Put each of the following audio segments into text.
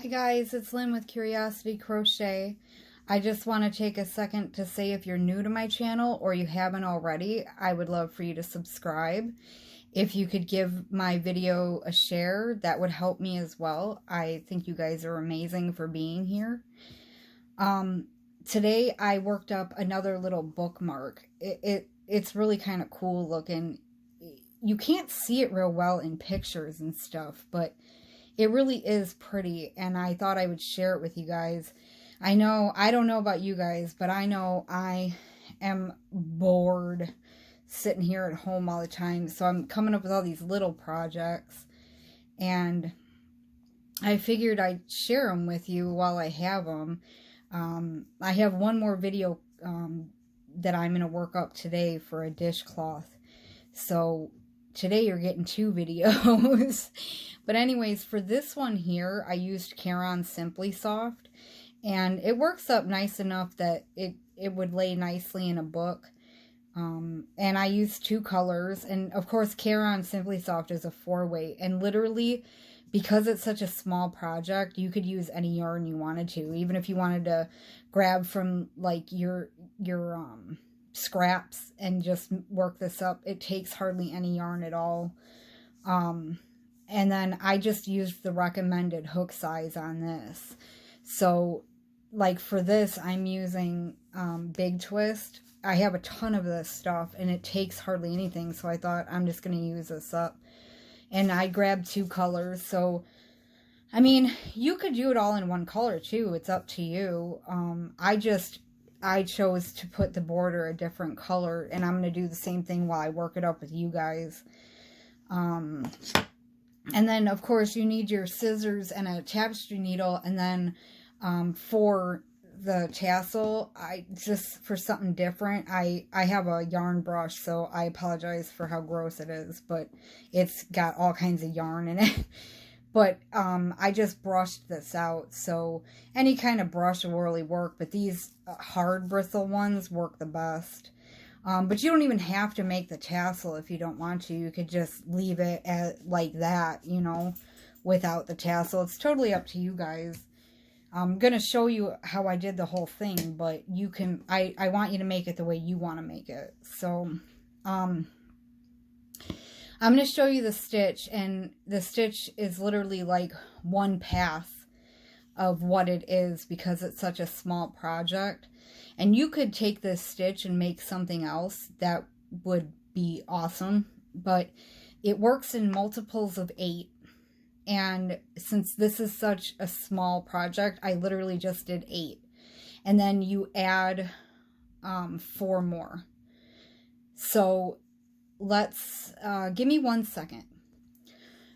Hi guys, it's Lynn with Curiosity Crochet. I just want to take a second to say if you're new to my channel or you haven't already, I would love for you to subscribe. If you could give my video a share, that would help me as well. I think you guys are amazing for being here. Today I worked up another little bookmark. It's really kind of cool looking. You can't see it real well in pictures and stuff, but it really is pretty, and I thought I would share it with you guys. I don't know about you guys, but I know I am bored sitting here at home all the time, so I'm coming up with all these little projects, and I figured I'd share them with you while I have them. I have one more video that I'm going to work up today for a dishcloth, so today you're getting 2 videos. But anyways, for this one here, I used Caron Simply Soft, and it works up nice enough that it would lay nicely in a book. And I used 2 colors, and of course Caron Simply Soft is a 4-weight, and literally, because it's such a small project, you could use any yarn you wanted to, even if you wanted to grab from like your scraps and just work this up. It takes hardly any yarn at all. And then I just used the recommended hook size on this. So like for this, I'm using Big Twist. I have a ton of this stuff and it takes hardly anything, so I thought I'm just going to use this up. And I grabbed 2 colors, so I mean, you could do it all in one color too. It's up to you. I chose to put the border a different color, and I'm going to do the same thing while I work it up with you guys. And then, of course, you need your scissors and a tapestry needle, and then for the tassel, for something different, I have a yarn brush, so I apologize for how gross it is, but it's got all kinds of yarn in it. But I just brushed this out, so any kind of brush will really work, but these hard bristle ones work the best. But you don't even have to make the tassel if you don't want to. You could just leave it like that, you know, without the tassel. It's totally up to you guys. I'm going to show you how I did the whole thing, but you can, I want you to make it the way you want to make it. So, I'm going to show you the stitch, and the stitch is literally like one pass of what it is because it's such a small project. And you could take this stitch and make something else that would be awesome, but it works in multiples of 8. And since this is such a small project, I literally just did 8. And then you add 4 more. So let's, give me 1 second.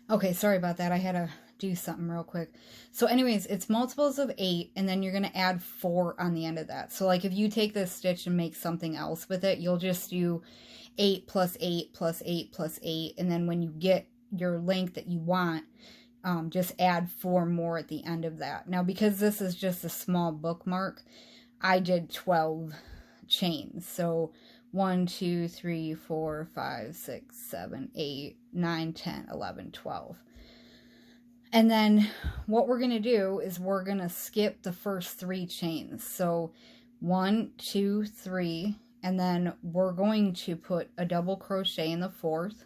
Okay, sorry about that. I had to do something real quick. So anyways, it's multiples of 8, and then you're going to add 4 on the end of that. So like if you take this stitch and make something else with it, you'll just do 8 plus 8 plus 8 plus 8, and then when you get your length that you want, just add 4 more at the end of that. Now, because this is just a small bookmark, I did 12 chains. So 1, 2, 3, 4, 5, 6, 7, 8, 9, 10, 11, 12. And then what we're going to do is we're going to skip the first 3 chains. So 1, 2, 3, and then we're going to put a double crochet in the 4th.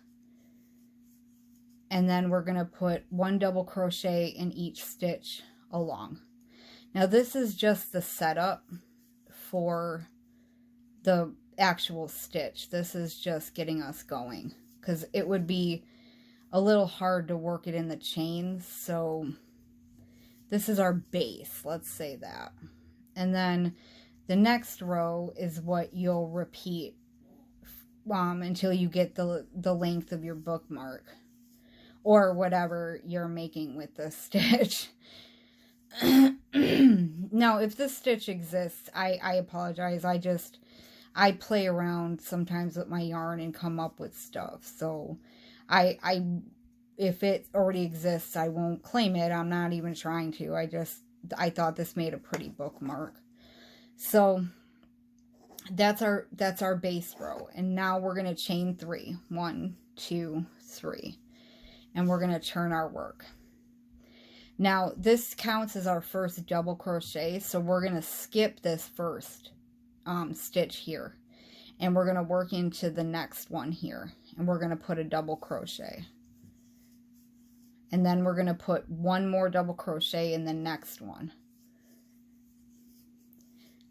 And then we're going to put 1 double crochet in each stitch along. Now this is just the setup for the actual stitch. This is just getting us going, because it would be a little hard to work it in the chains. So this is our base, let's say that. And then the next row is what you'll repeat until you get the length of your bookmark, or whatever you're making with this stitch. Now, if this stitch exists, I apologize. I play around sometimes with my yarn and come up with stuff. So if it already exists, I won't claim it. I'm not even trying to. I thought this made a pretty bookmark. So that's our base row. And now we're going to chain 3. 1, 2, 3. And we're going to turn our work. Now this counts as our first double crochet, so we're going to skip this first stitch here, and we're going to work into the next one here, and we're going to put a double crochet, and then we're going to put one more double crochet in the next one.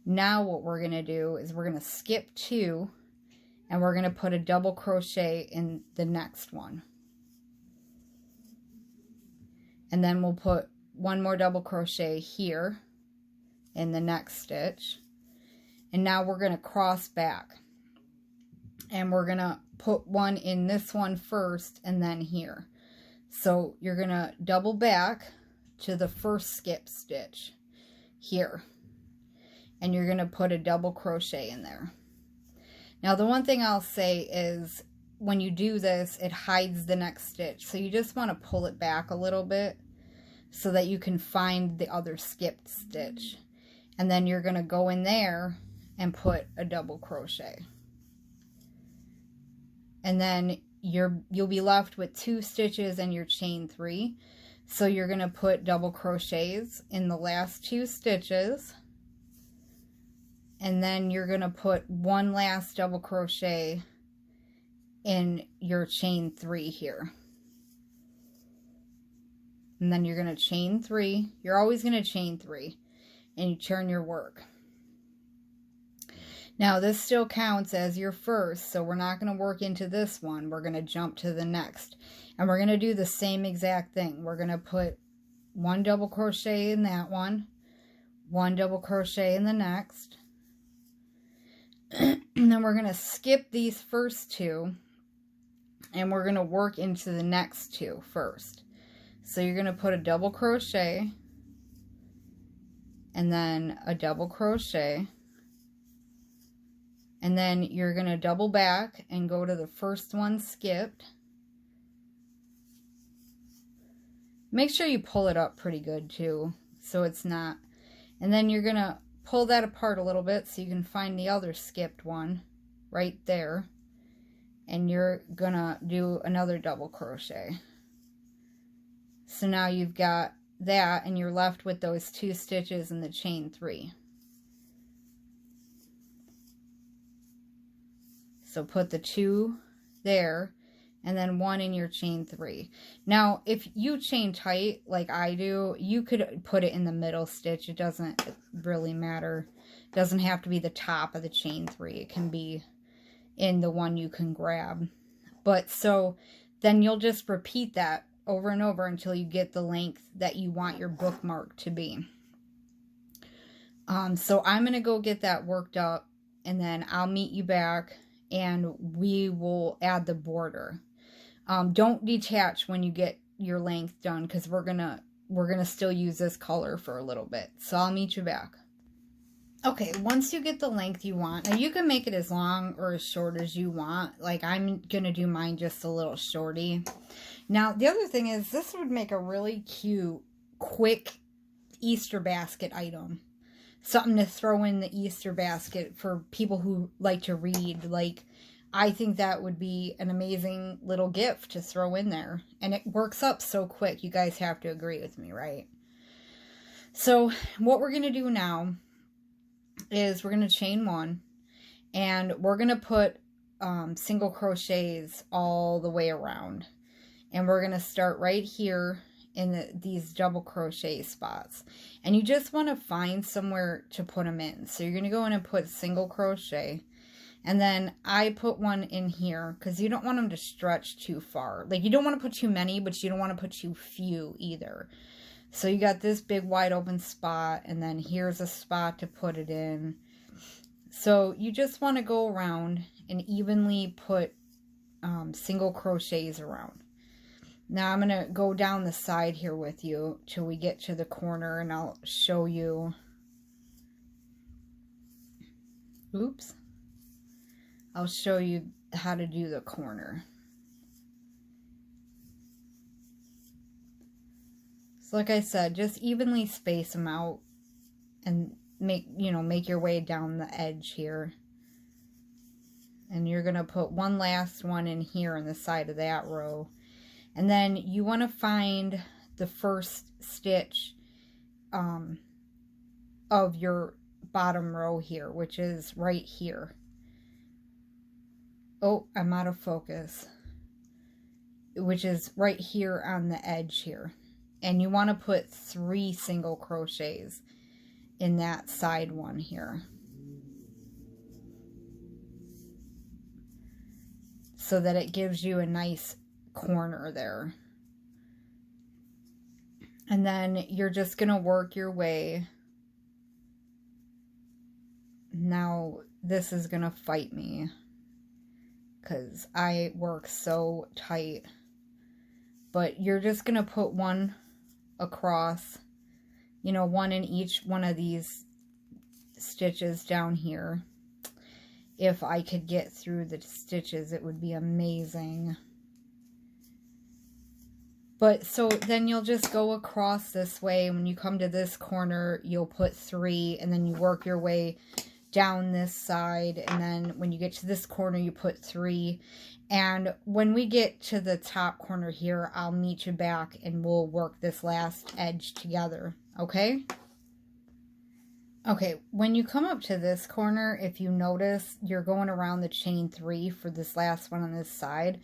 Now what we're going to do is we're going to skip 2, and we're going to put a double crochet in the next one. And then we'll put one more double crochet here in the next stitch. And now we're going to cross back. And we're going to put one in this one first and then here. So you're going to double back to the first skip stitch here. And you're going to put a double crochet in there. Now the one thing I'll say is when you do this, it hides the next stitch. So you just want to pull it back a little bit so that you can find the other skipped stitch. And then you're going to go in there and put a double crochet. And then you'll be left with 2 stitches and your chain 3. So you're going to put double crochets in the last 2 stitches. And then you're going to put one last double crochet in your chain 3 here. And then you're going to chain 3. You're always going to chain 3. And you turn your work. Now this still counts as your first, so we're not going to work into this one. We're going to jump to the next. And we're going to do the same exact thing. We're going to put one double crochet in that one. One double crochet in the next. And then we're going to skip these first 2, and we're going to work into the next 2 first. So you're going to put a double crochet, and then a double crochet, and then you're going to double back and go to the first one skipped. Make sure you pull it up pretty good too, so it's not, and then you're going to pull that apart a little bit so you can find the other skipped one right there, and you're gonna do another double crochet. So now you've got that, and you're left with those 2 stitches in the chain 3. So put the 2 there, and then 1 in your chain 3. Now, if you chain tight like I do, you could put it in the middle stitch. It doesn't really matter. It doesn't have to be the top of the chain 3. It can be in the one you can grab. But so then you'll just repeat that over and over until you get the length that you want your bookmark to be. So I'm going to go get that worked up, and then I'll meet you back, and we will add the border. Don't detach when you get your length done, because we're gonna still use this color for a little bit. So I'll meet you back. Okay, once you get the length you want, now you can make it as long or as short as you want. Like I'm gonna do mine just a little shorty. Now the other thing is, this would make a really cute, quick Easter basket item. Something to throw in the Easter basket for people who like to read. Like, I think that would be an amazing little gift to throw in there. And it works up so quick. You guys have to agree with me, right? So what we're going to do now is we're going to chain 1. And we're going to put single crochets all the way around. And we're going to start right here in these double crochet spots. And you just want to find somewhere to put them in. So you're going to go in and put single crochet. And then I put one in here because you don't want them to stretch too far. Like, you don't want to put too many, but you don't want to put too few either. So you got this big wide open spot, and then here's a spot to put it in. So you just want to go around and evenly put single crochets around. Now I'm going to go down the side here with you till we get to the corner, and I'll show you. Oops. I'll show you how to do the corner. So like I said, just evenly space them out and make your way down the edge here. And you're going to put one last one in here on the side of that row. And then you want to find the first stitch of your bottom row here, which is right here. Oh, I'm out of focus. Which is right here on the edge here. And you want to put 3 single crochets in that side one here, so that it gives you a nice corner there. And then you're just going to work your way. Now this is going to fight me because I work so tight. But you're just going to put one across, you know, one in each one of these stitches down here. If I could get through the stitches, it would be amazing. But so then you'll just go across this way. When you come to this corner, you'll put 3, and then you work your way down this side, and then when you get to this corner, you put 3. And when we get to the top corner here, I'll meet you back and we'll work this last edge together, okay? Okay, when you come up to this corner, if you notice, you're going around the chain 3 for this last one on this side.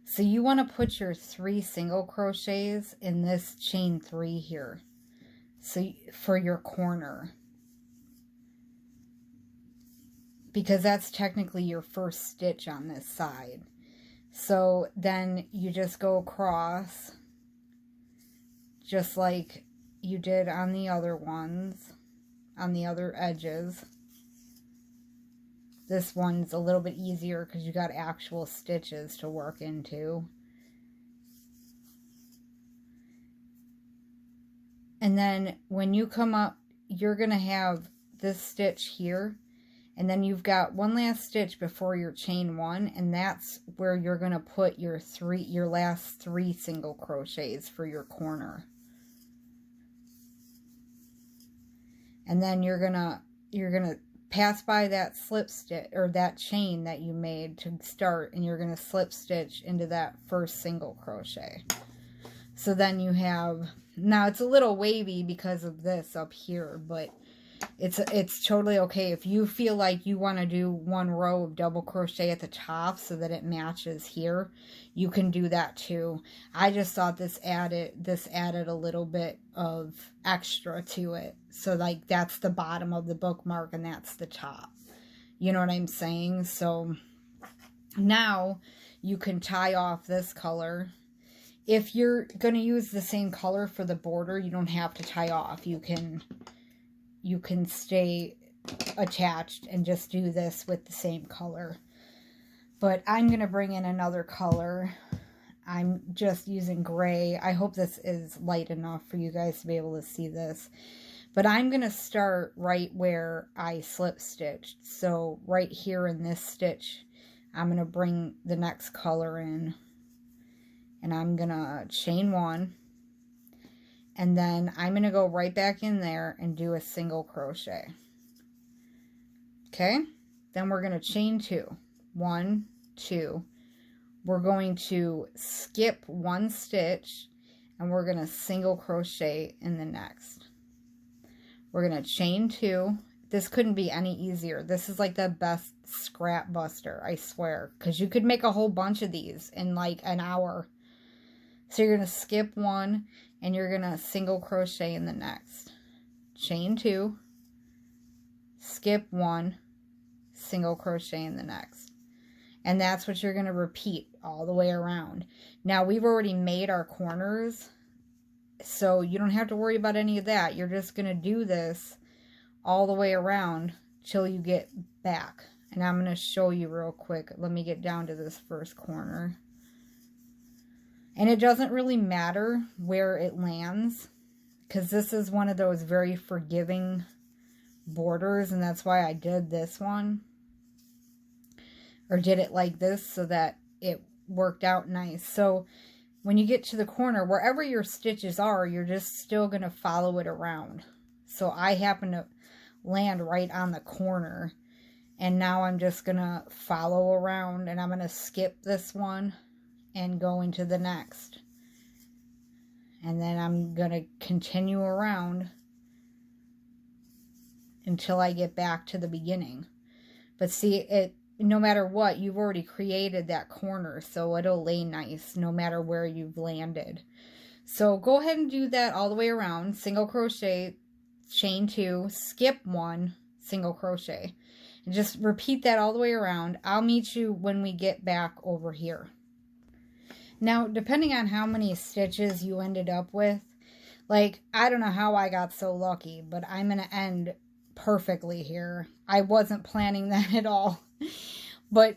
So you want to put your 3 single crochets in this chain 3 here, so for your corner, because that's technically your first stitch on this side. So then you just go across just like you did on the other ones, on the other edges. This one's a little bit easier because you got actual stitches to work into. And then when you come up, you're going to have this stitch here. And then you've got one last stitch before your chain 1, and that's where you're going to put your last 3 single crochets for your corner. And then you're going to pass by that slip stitch, or that chain that you made to start, and you're going to slip stitch into that first single crochet. So then you have, now it's a little wavy because of this up here, but it's totally okay. If you feel like you want to do 1 row of double crochet at the top so that it matches here, you can do that too. I just thought this added a little bit of extra to it. So like that's the bottom of the bookmark and that's the top. You know what I'm saying? So now you can tie off this color. If you're going to use the same color for the border, you don't have to tie off. You can stay attached and just do this with the same color. But I'm going to bring in another color. I'm just using gray. I hope this is light enough for you guys to be able to see this. But I'm going to start right where I slip stitched. So right here in this stitch, I'm going to bring the next color in. And I'm going to chain 1. And then I'm going to go right back in there and do a single crochet. Okay? Then we're going to chain 2. 1, 2. We're going to skip 1 stitch and we're going to single crochet in the next. We're going to chain 2. This couldn't be any easier. This is like the best scrap buster, I swear. Because you could make a whole bunch of these in like an hour. So you're going to skip 1 and you're going to single crochet in the next. Chain 2, skip 1, single crochet in the next. And that's what you're going to repeat all the way around. Now we've already made our corners, so you don't have to worry about any of that. You're just going to do this all the way around till you get back. And I'm going to show you real quick. Let me get down to this first corner. And it doesn't really matter where it lands, because this is one of those very forgiving borders, and that's why I did this one. Or did it like this so that it worked out nice. So when you get to the corner, wherever your stitches are, you're just still going to follow it around. So I happen to land right on the corner. And now I'm just going to follow around, and I'm going to skip this one and go into the next. And then I'm going to continue around until I get back to the beginning. But see, no matter what, you've already created that corner, so it'll lay nice no matter where you've landed. So go ahead and do that all the way around. Single crochet, chain 2, skip 1, single crochet. And just repeat that all the way around. I'll meet you when we get back over here. Now, depending on how many stitches you ended up with, like, I don't know how I got so lucky, but I'm going to end perfectly here. I wasn't planning that at all. But,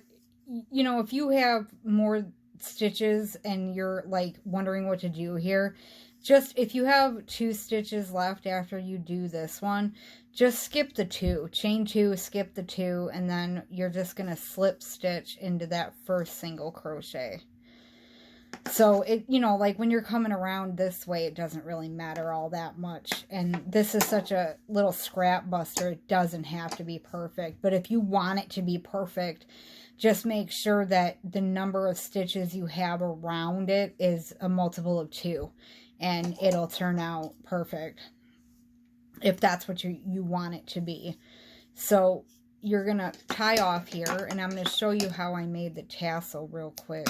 you know, if you have more stitches and you're, like, wondering what to do here, just, if you have 2 stitches left after you do this one, just skip the 2. Chain 2, skip the 2, and then you're just going to slip stitch into that first single crochet. So, it, you know, like when you're coming around this way, it doesn't really matter all that much. And this is such a little scrap buster, it doesn't have to be perfect. But if you want it to be perfect, just make sure that the number of stitches you have around it is a multiple of 2. And it'll turn out perfect if that's what you want it to be. So, you're going to tie off here, and I'm going to show you how I made the tassel real quick.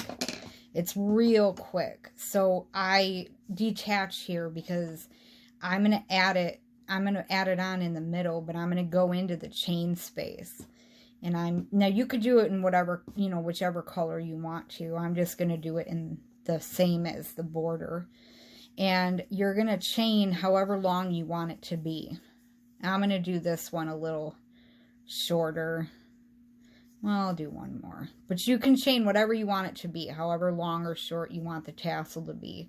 It's real quick. So I detach here because I'm going to add it. I'm going to add it on in the middle, but I'm going to go into the chain space. And now you could do it in whatever, you know, whichever color you want to. I'm just going to do it in the same as the border. And you're going to chain however long you want it to be. I'm going to do this one a little shorter. Well, I'll do one more. But you can chain whatever you want it to be, however long or short you want the tassel to be.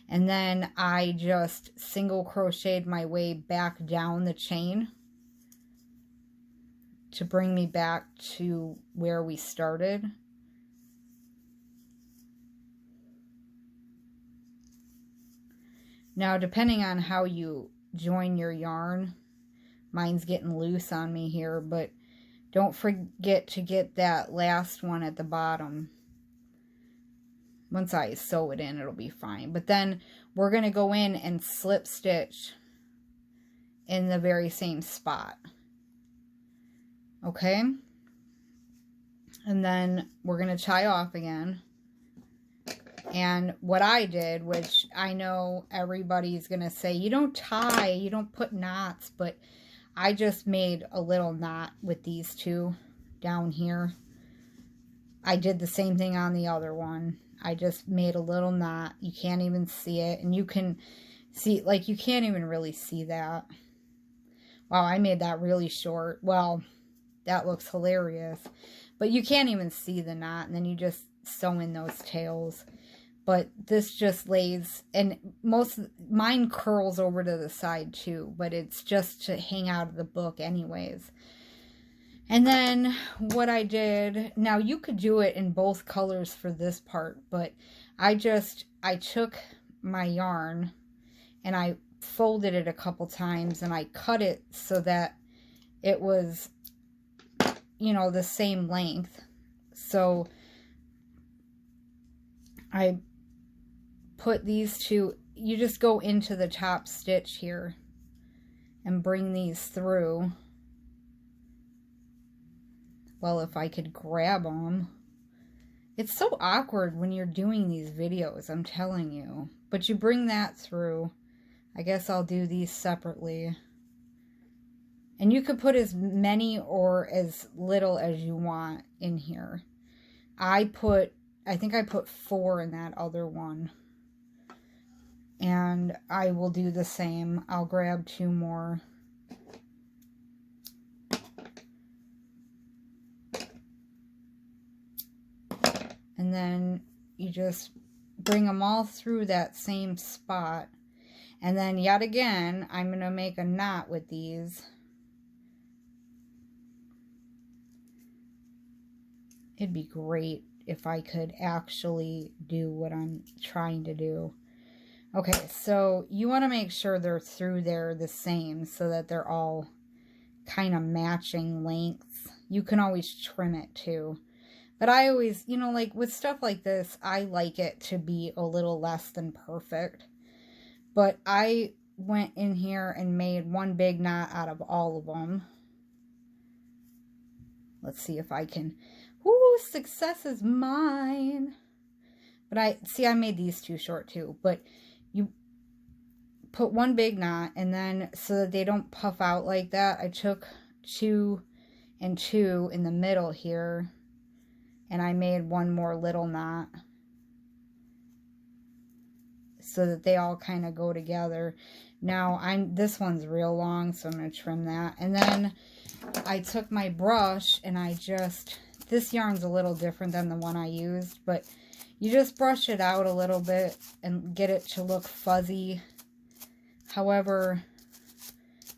And then I just single crocheted my way back down the chain to bring me back to where we started. Now, depending on how you join your yarn, mine's getting loose on me here, but don't forget to get that last one at the bottom. Once I sew it in, it'll be fine. But then we're going to go in and slip stitch in the very same spot. Okay? And then we're going to tie off again. And what I did, which I know everybody's going to say, you don't tie, you don't put knots, but I just made a little knot with these 2 down here. I did the same thing on the other one. I just made a little knot. You can't even see it. And you can see, like, you can't even really see that. Wow, I made that really short. Well, that looks hilarious. But you can't even see the knot. And then you just sew in those tails. But this just lays, and mine curls over to the side too, but it's just to hang out of the book anyways. And then what I did, now you could do it in both colors for this part, but I took my yarn and I folded it a couple times and I cut it so that it was, you know, the same length. So I put these 2, you just go into the top stitch here and bring these through. Well, if I could grab them. It's so awkward when you're doing these videos, I'm telling you. But you bring that through. I guess I'll do these separately. And you could put as many or as little as you want in here. I think I put 4 in that other one. And I will do the same. I'll grab 2 more. And then you just bring them all through that same spot. And then yet again, I'm going to make a knot with these. It'd be great if I could actually do what I'm trying to do. Okay, so you want to make sure they're through there the same so that they're all kind of matching lengths. You can always trim it too. But I always, you know, like with stuff like this, I like it to be a little less than perfect. But I went in here and made one big knot out of all of them. Let's see if I can. Woo, success is mine. But I made these too short too. But you put one big knot, and then so that they don't puff out like that, I took 2 and 2 in the middle here, and I made one more little knot so that they all kind of go together. Now this one's real long, so I'm going to trim that. And then I took my brush and this yarn's a little different than the one I used, but you just brush it out a little bit and get it to look fuzzy however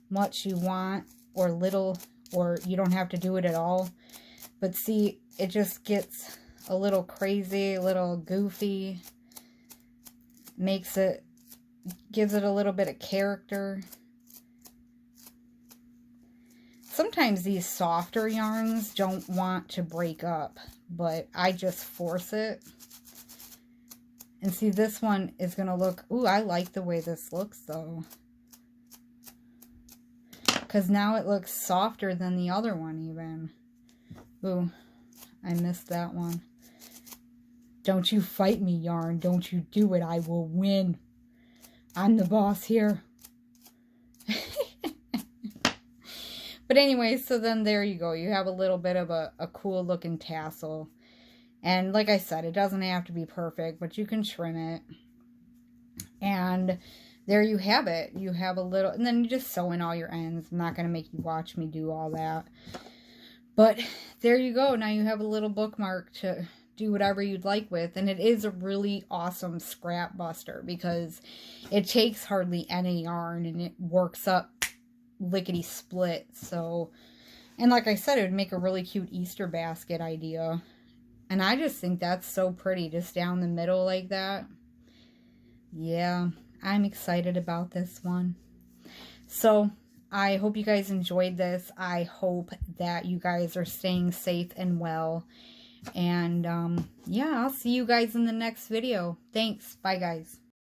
much you want, or little, or you don't have to do it at all. But see, it just gets a little crazy, a little goofy, gives it a little bit of character. Sometimes these softer yarns don't want to break up, but I just force it. And see, this one is going to look... Ooh, I like the way this looks, though. Because now it looks softer than the other one, even. Ooh, I missed that one. Don't you fight me, yarn. Don't you do it. I will win. I'm the boss here. But anyway, so then there you go. You have a little bit of a cool looking tassel. And like I said, it doesn't have to be perfect, but you can trim it. And there you have it. You have a little, and then you just sew in all your ends. I'm not going to make you watch me do all that. But there you go. Now you have a little bookmark to do whatever you'd like with. And it is a really awesome scrap buster because it takes hardly any yarn and it works up lickety split. So, and like I said, it would make a really cute Easter basket idea. And I just think that's so pretty, just down the middle like that. Yeah, I'm excited about this one. So, I hope you guys enjoyed this. I hope that you guys are staying safe and well. And, yeah, I'll see you guys in the next video. Thanks. Bye, guys.